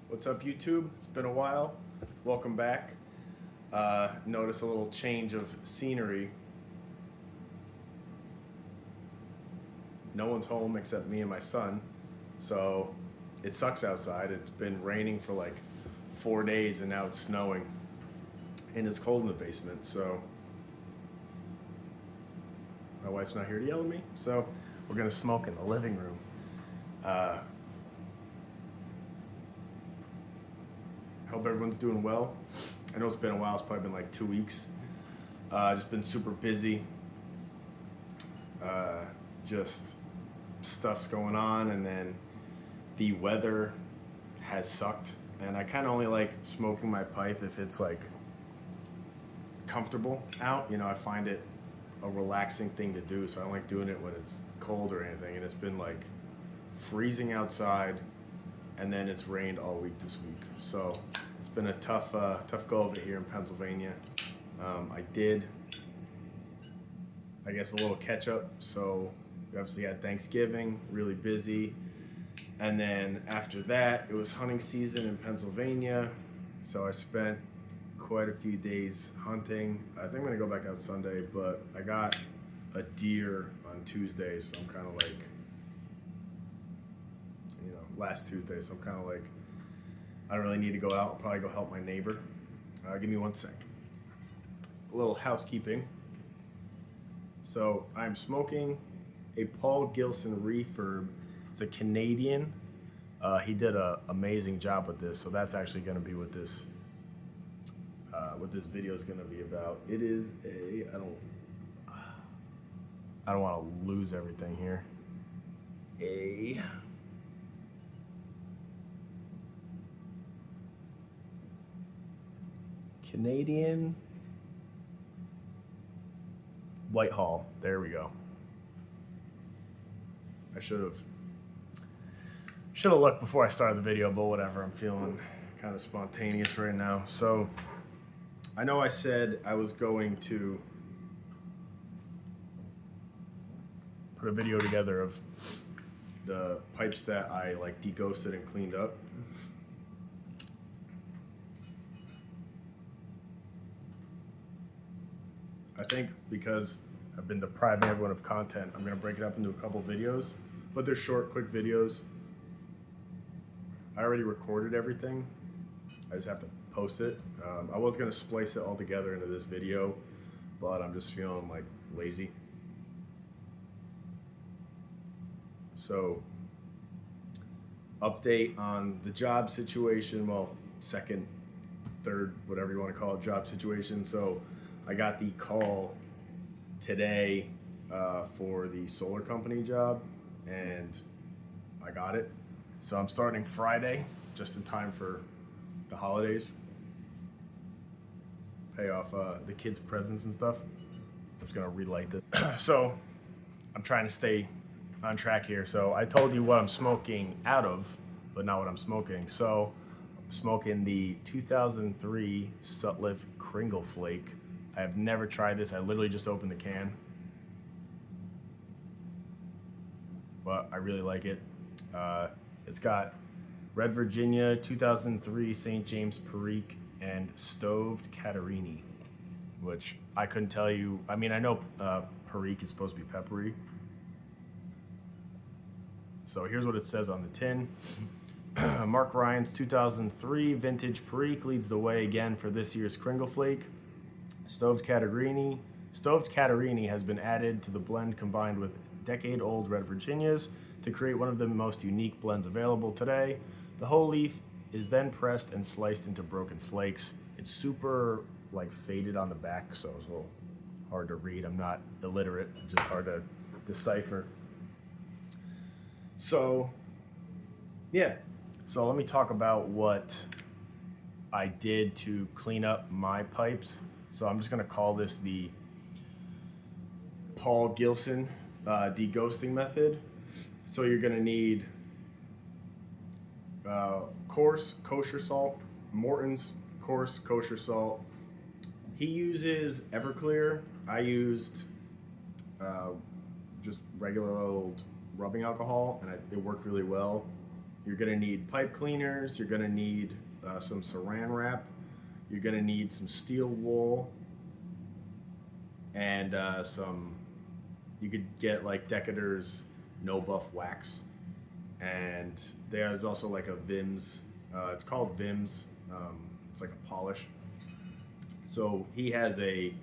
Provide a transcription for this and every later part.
What's up, YouTube? It's been a while. Welcome back. Notice a little change of scenery. No one's home except me and my son, so it sucks outside. It's been raining for like 4 days and now it's snowing and it's cold in the basement, so my wife's not here to yell at me, so we're gonna smoke in the living room. Hope everyone's doing well. I know it's been a while. It's probably been like 2 weeks. Just been super busy. Just stuff's going on, and then the weather has sucked. And I kind of only like smoking my pipe if it's like comfortable out. You know, I find it a relaxing thing to do, so I don't like doing it when it's cold or anything. And it's been like freezing outside, and then it's rained all week this week. So it's been a tough go of it here in Pennsylvania. I did, I guess, a little catch up. So we obviously had Thanksgiving, really busy. And then after that, it was hunting season in Pennsylvania. So I spent quite a few days hunting. I think I'm gonna go back out Sunday, but I got a deer on Tuesday, so I'm kind of like, last Tuesday, so I'm kind of like, I don't really need to go out. I'll probably go help my neighbor. Give me 1 sec. A little housekeeping. So I'm smoking a Paul Gilson refurb. It's a Canadian. He did an amazing job with this, so that's actually going to be what this video is going to be about. It is a, I don't want to lose everything here. A Canadian Whitehall. There we go. I should have looked before I started the video, but whatever. I'm feeling kind of spontaneous right now. So I know I said I was going to put a video together of the pipes that I like deghosted and cleaned up. I think because I've been depriving everyone of content, I'm gonna break it up into a couple videos, but they're short, quick videos. I already recorded everything. I just have to post it. I was gonna splice it all together into this video, but I'm just feeling like lazy. So, update on the job situation, well, second, third, whatever you wanna call it, job situation. So I got the call today for the solar company job, and I got it. So I'm starting Friday, just in time for the holidays. Pay off the kids' presents and stuff. I'm just gonna relight this. So I'm trying to stay on track here. So I told you what I'm smoking out of, but not what I'm smoking. So I'm smoking the 2003 Sutliff Kringle Flake. I have never tried this. I literally just opened the can, but I really like it. It's got Red Virginia, 2003 St. James Perique, and Stoved Catarini, which I couldn't tell you. I mean, I know Perique is supposed to be peppery. So here's what it says on the tin. Mark Ryan's 2003 Vintage Perique leads the way again for this year's Kringle Flake. Stoved Catarini has been added to the blend combined with decade-old Red Virginias to create one of the most unique blends available today. The whole leaf is then pressed and sliced into broken flakes. It's super like faded on the back, so it's a little hard to read. I'm not illiterate, it's just hard to decipher. So, yeah. So let me talk about what I did to clean up my pipes. So I'm just gonna call this the Paul Gilson deghosting method. So you're gonna need coarse kosher salt, Morton's coarse kosher salt. He uses Everclear. I used just regular old rubbing alcohol, and it worked really well. You're gonna need pipe cleaners. You're gonna need some saran wrap. You're gonna need some steel wool and you could get like Decatur's no buff wax. And there's also like a Vim's, it's called Vim's, it's like a polish. So he has a,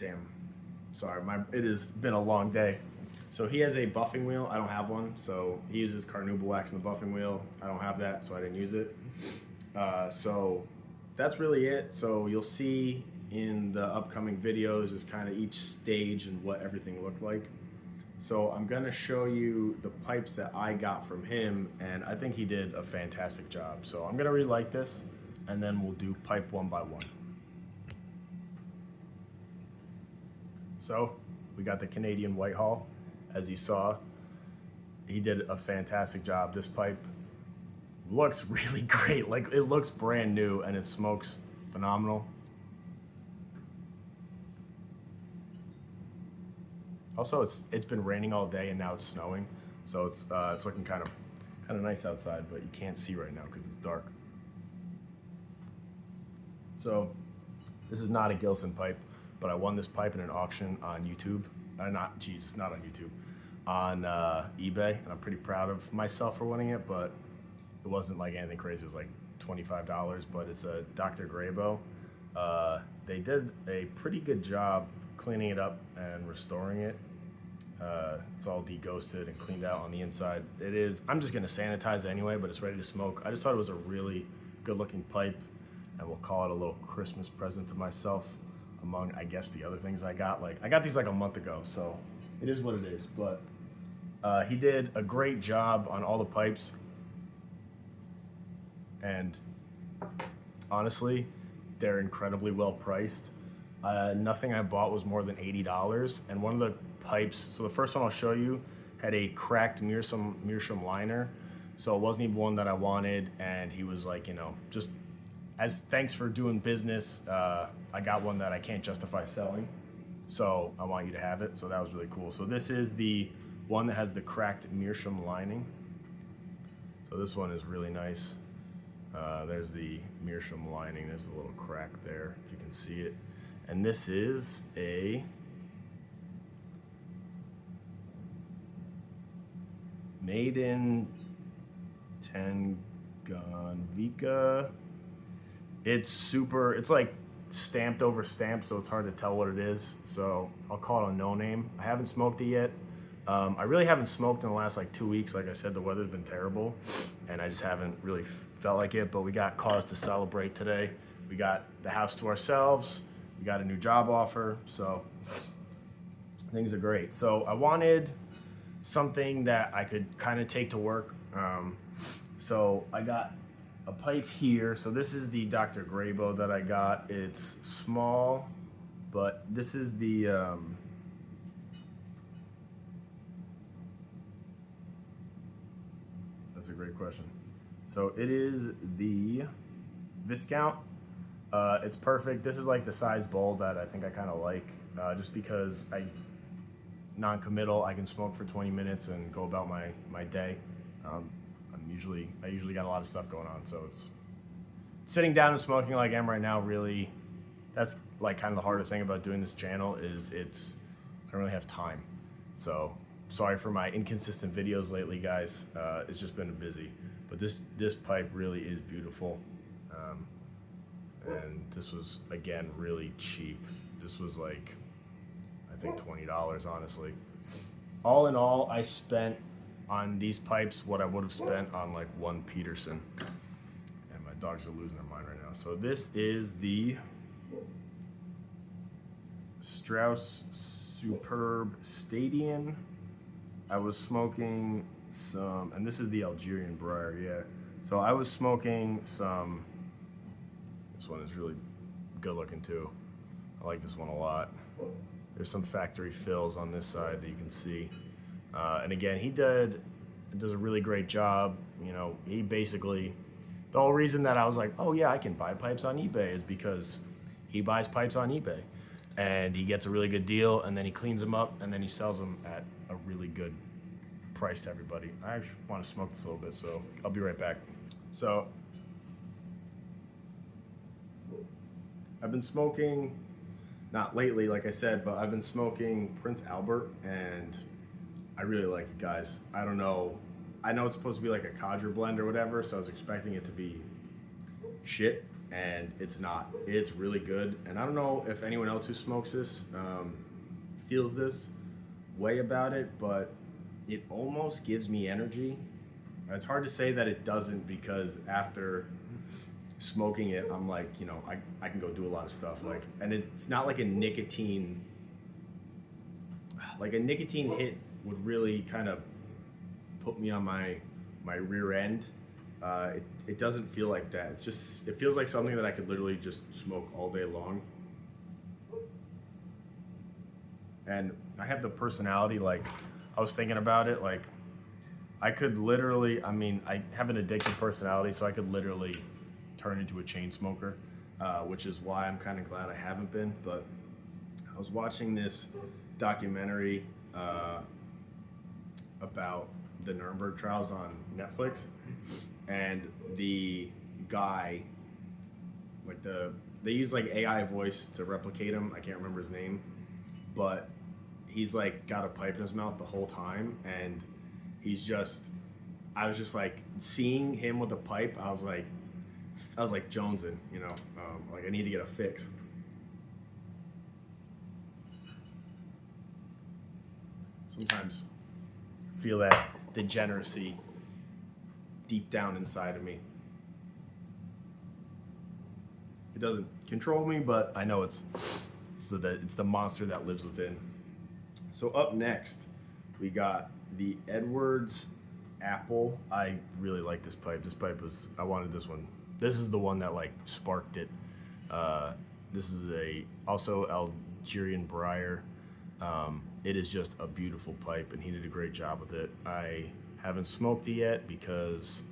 it has been a long day. So he has a buffing wheel. I don't have one. So he uses carnauba wax in the buffing wheel. I don't have that, so I didn't use it. So that's really it. So you'll see in the upcoming videos is kind of each stage and what everything looked like. So I'm gonna show you the pipes that I got from him, and I think he did a fantastic job. So I'm gonna relight this, and then we'll do pipe one by one. So we got the Canadian Whitehall. As you saw, he did a fantastic job. This pipe looks really great. Like, it looks brand new, and it smokes phenomenal. Also, it's been raining all day, and now it's snowing, so it's looking kind of nice outside, but you can't see right now because it's dark. So this is not a Gilson pipe, but I won this pipe in an auction on YouTube. Not on YouTube, on eBay, and I'm pretty proud of myself for winning it. But it wasn't like anything crazy. It was like $25, but it's a Dr. Grabo. They did a pretty good job cleaning it up and restoring it. It's all deghosted and cleaned out on the inside. It is, I'm just gonna sanitize it anyway, but it's ready to smoke. I just thought it was a really good looking pipe, and we'll call it a little Christmas present to myself among, I guess, the other things I got. Like, I got these like a month ago, so it is what it is. But he did a great job on all the pipes, and honestly, they're incredibly well priced. Nothing I bought was more than $80, and one of the pipes, so the first one I'll show you, had a cracked meerschaum liner, so it wasn't even one that I wanted, and he was like, you know, just as thanks for doing business, I got one that I can't justify selling, so I want you to have it. So that was really cool. So this is the one that has the cracked meerschaum lining. So this one is really nice. There's the meerschaum lining. There's a little crack there, if you can see it. And this is a made in Tanganyika. It's like stamped over stamped, so it's hard to tell what it is. So I'll call it a no name. I haven't smoked it yet. I really haven't smoked in the last like 2 weeks. Like I said, the weather's been terrible, and I just haven't really felt like it. But we got cause to celebrate today. We got the house to ourselves. We got a new job offer, so things are great. So I wanted something that I could kind of take to work. So I got a pipe here. So this is the Dr. Grabo that I got. It's small, but this is the that's a great question. So it is the Viscount. It's perfect. This is like the size bowl that I think I kind of like, just because non-committal. I can smoke for 20 minutes and go about my day. I usually got a lot of stuff going on, so it's sitting down and smoking like I am right now. Really, that's like kind of the harder thing about doing this channel is I don't really have time. So sorry for my inconsistent videos lately, guys. It's just been busy, but this pipe really is beautiful. And this was, again, really cheap. This was like, I think $20, honestly. All in all, I spent on these pipes what I would have spent on like one Peterson. And my dogs are losing their mind right now. So this is the Strauss Superb Stadion. I was smoking some, and this is the Algerian Briar, yeah. So I was smoking some. This one is really good looking too. I like this one a lot. There's some factory fills on this side that you can see. And again, he does a really great job. You know, he basically, the whole reason that I was like, oh yeah, I can buy pipes on eBay is because he buys pipes on eBay. And he gets a really good deal, and then he cleans them up, and then he sells them at a really good price to everybody. I actually want to smoke this a little bit, so I'll be right back. So I've been smoking, not lately, like I said, but I've been smoking Prince Albert, and I really like it, guys. I don't know. I know it's supposed to be like a codger blend or whatever, so I was expecting it to be shit, and it's not. It's really good, and I don't know if anyone else who smokes this feels this way about it, but it almost gives me energy. It's hard to say that it doesn't, because after smoking it, I'm like, you know, I can go do a lot of stuff, like, and it's not like a nicotine hit would really kind of put me on my rear end. It doesn't feel like that. It's just, it feels like something that I could literally just smoke all day long. And I have the personality, like, I was thinking about it, like, I could literally, I mean, I have an addictive personality, so I could literally turn into a chain smoker, which is why I'm kind of glad I haven't been. But I was watching this documentary about the Nuremberg trials on Netflix, and the guy, like they use like AI voice to replicate him. I can't remember his name, but he's like got a pipe in his mouth the whole time, and he's just, I was just like seeing him with a pipe. I was like jonesing, you know, like I need to get a fix. Sometimes I feel that degeneracy deep down inside of me. It doesn't control me, but I know it's the monster that lives within. So up next, we got the Edwards Apple. I really like this pipe. This pipe was, I wanted this one. This is the one that like sparked it. This is also Algerian Briar. It is just a beautiful pipe, and he did a great job with it. I haven't smoked it yet because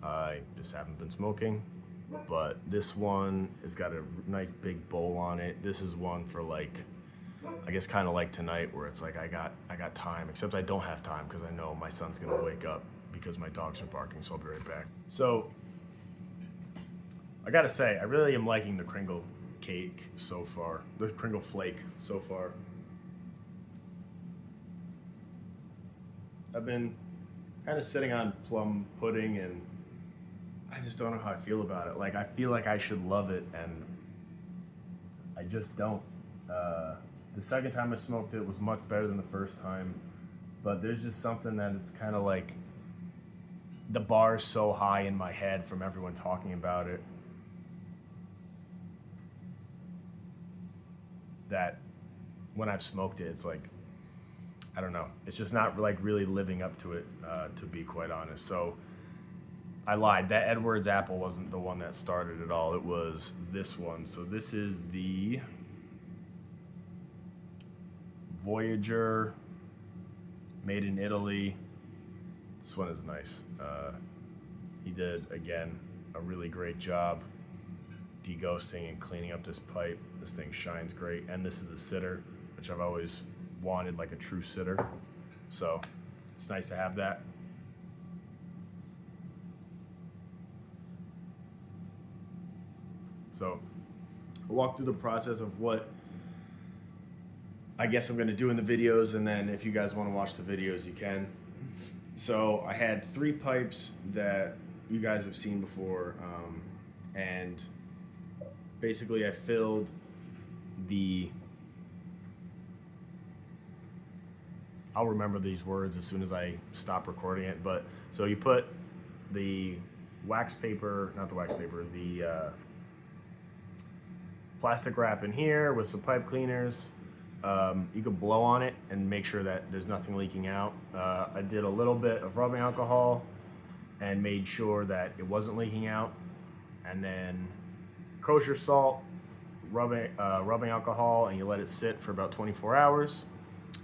I just haven't been smoking, but this one has got a nice big bowl on it. This is one for like, I guess kind of like tonight, where it's like I got time, except I don't have time because I know my son's gonna wake up because my dogs are barking, so I'll be right back. So I gotta say, I really am liking the Kringle cake so far, the Kringle Flake so far. I've been kind of sitting on plum pudding, and I just don't know how I feel about it. Like, I feel like I should love it, and I just don't. The second time I smoked it was much better than the first time, but there's just something that it's kind of like, the bar's so high in my head from everyone talking about it that when I've smoked it, it's like, I don't know. It's just not like really living up to it, to be quite honest. So I lied. That Edwards Apple wasn't the one that started it all. It was this one. So this is the Voyager, made in Italy. This one is nice. He did, again, a really great job deghosting and cleaning up this pipe. This thing shines great. And this is a sitter, which I've always wanted, like a true sitter. So it's nice to have that. So I'll walk through the process of what I guess I'm going to do in the videos, and then if you guys want to watch the videos, you can. So I had 3 pipes that you guys have seen before, and basically I filled the, I'll remember these words as soon as I stop recording it, but so you put the wax paper, not the wax paper, the plastic wrap in here with some pipe cleaners. You could blow on it and make sure that there's nothing leaking out. I did a little bit of rubbing alcohol and made sure that it wasn't leaking out. And then kosher salt, rubbing alcohol, and you let it sit for about 24 hours.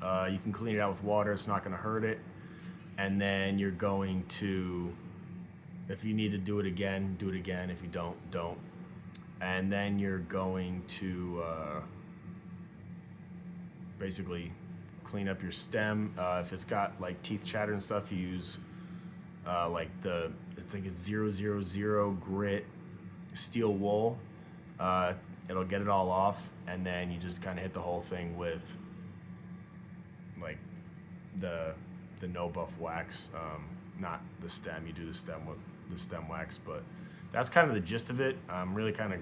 You can clean it out with water. It's not going to hurt it. And then you're going to, if you need to do it again, do it again. If you don't, don't. And then you're going to basically clean up your stem. If it's got like teeth chatter and stuff, you use like it's like a 000 grit steel wool. It'll get it all off, and then you just kind of hit the whole thing with like the no buff wax, not the stem. You do the stem with the stem wax, but that's kind of the gist of it. I'm really kind of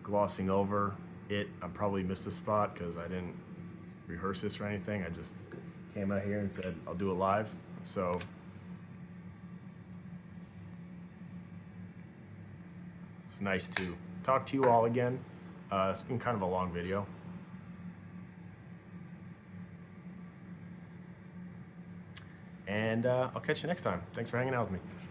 glossing over it. I probably missed a spot because I didn't rehearse this or anything. I just came out here and said I'll do it live. So it's nice to talk to you all again. It's been kind of a long video. And I'll catch you next time. Thanks for hanging out with me.